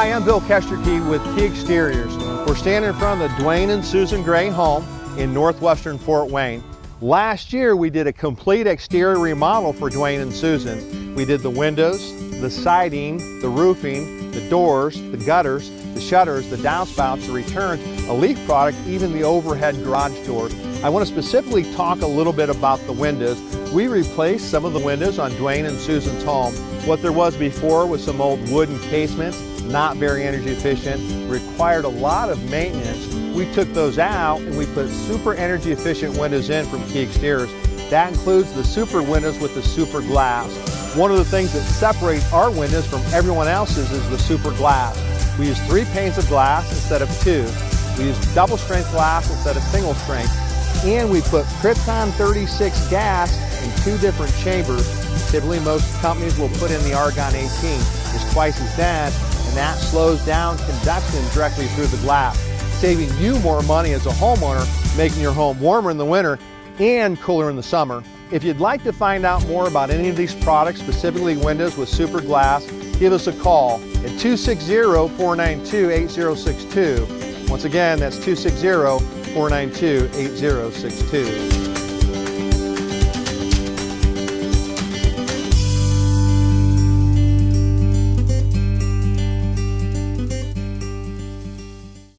Hi, I'm Bill Kesterkey with Key Exteriors. We're standing in front of the Dwayne and Susan Gray home in northwestern Fort Wayne. Last year we did a complete exterior remodel for Dwayne and Susan. We did the windows, the siding, the roofing, the doors, the gutters, the shutters, the downspouts, the returns, a leak product, even the overhead garage doors. I want to specifically talk a little bit about the windows. We replaced some of the windows on Dwayne and Susan's home. What there was before was some old wooden casements, not very energy efficient, required a lot of maintenance. We took those out and we put super energy efficient windows in from Key Exteriors. That includes the super windows with the SuperGlass. One of the things that separates our windows from everyone else's is the SuperGlass. We use 3 panes of glass instead of 2. We use double strength glass instead of single strength. And we put Krypton 36 gas in 2 different chambers. Typically most companies will put in the Argon 18. It's twice as dense, and that slows down conduction directly through the glass, saving you more money as a homeowner, making your home warmer in the winter and cooler in the summer. If you'd like to find out more about any of these products, specifically windows with SuperGlass, give us a call at 260-492-8062. Once again, that's 260-492-8062.